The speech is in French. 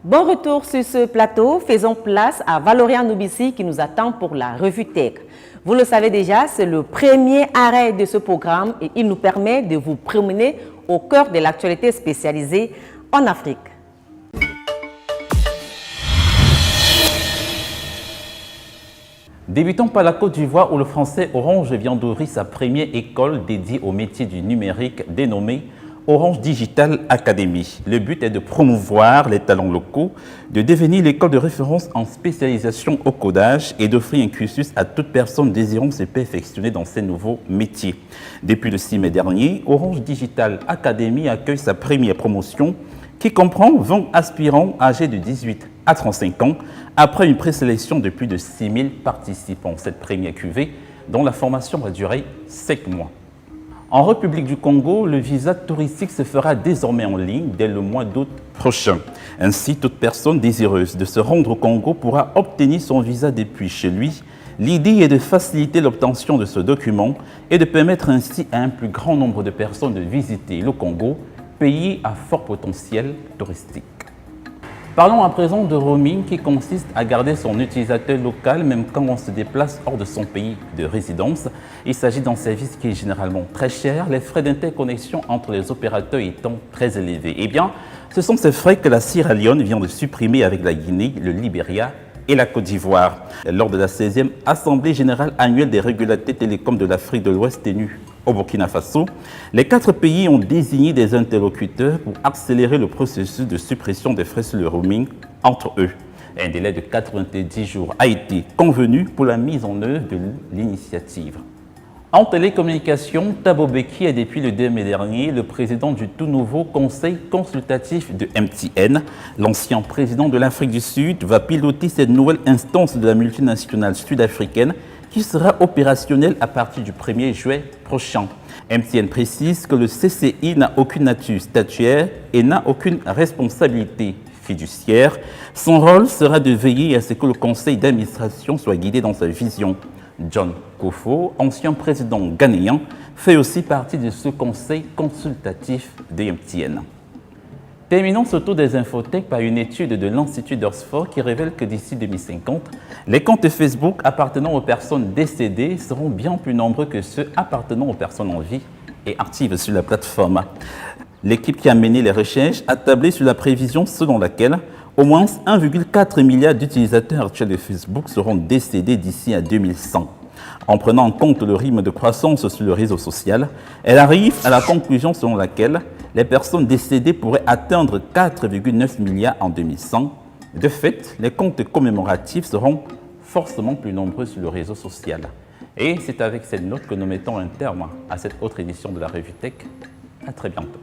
Bon retour sur ce plateau. Faisons place à Valorian Noubissi qui nous attend pour la revue Tech. Vous le savez déjà, c'est le premier arrêt de ce programme et il nous permet de vous promener au cœur de l'actualité spécialisée en Afrique. Débutons par la Côte d'Ivoire où le français Orange vient d'ouvrir sa première école dédiée au métier du numérique dénommée Orange Digital Academy. Le but est de promouvoir les talents locaux, de devenir l'école de référence en spécialisation au codage et d'offrir un cursus à toute personne désirant se perfectionner dans ces nouveaux métiers. Depuis le 6 mai dernier, Orange Digital Academy accueille sa première promotion qui comprend 20 aspirants âgés de 18 à 35 ans après une présélection de plus de 6 000 participants. Cette première cuvée, dont la formation va durer 5 mois. En République du Congo, le visa touristique se fera désormais en ligne dès le mois d'août prochain. Ainsi, toute personne désireuse de se rendre au Congo pourra obtenir son visa depuis chez lui. L'idée est de faciliter l'obtention de ce document et de permettre ainsi à un plus grand nombre de personnes de visiter le Congo, pays à fort potentiel touristique. Parlons à présent de roaming qui consiste à garder son utilisateur local même quand on se déplace hors de son pays de résidence. Il s'agit d'un service qui est généralement très cher, les frais d'interconnexion entre les opérateurs étant très élevés. Eh bien, ce sont ces frais que la Sierra Leone vient de supprimer avec la Guinée, le Libéria et la Côte d'Ivoire. Lors de la 16e Assemblée générale annuelle des régulateurs télécoms de l'Afrique de l'Ouest tenue au Burkina Faso, les 4 pays ont désigné des interlocuteurs pour accélérer le processus de suppression des frais sur le roaming entre eux. Un délai de 90 jours a été convenu pour la mise en œuvre de l'initiative. En télécommunication, Thabo Mbeki est depuis le 2 mai dernier le président du tout nouveau conseil consultatif de MTN. L'ancien président de l'Afrique du Sud va piloter cette nouvelle instance de la multinationale sud-africaine qui sera opérationnelle à partir du 1er juillet prochain. MTN précise que le CCI n'a aucune nature statutaire et n'a aucune responsabilité fiduciaire. Son rôle sera de veiller à ce que le conseil d'administration soit guidé dans sa vision. John Kofo, ancien président ghanéen, fait aussi partie de ce conseil consultatif de MTN. Terminons ce tour des infotech par une étude de l'Institut d'Oxford qui révèle que d'ici 2050, les comptes Facebook appartenant aux personnes décédées seront bien plus nombreux que ceux appartenant aux personnes en vie et actives sur la plateforme. L'équipe qui a mené les recherches a tablé sur la prévision selon laquelle au moins 1,4 milliard d'utilisateurs actuels de Facebook seront décédés d'ici à 2100. En prenant en compte le rythme de croissance sur le réseau social, elle arrive à la conclusion selon laquelle les personnes décédées pourraient atteindre 4,9 milliards en 2100. De fait, les comptes commémoratifs seront forcément plus nombreux sur le réseau social. Et c'est avec cette note que nous mettons un terme à cette autre édition de la revue Tech. À très bientôt.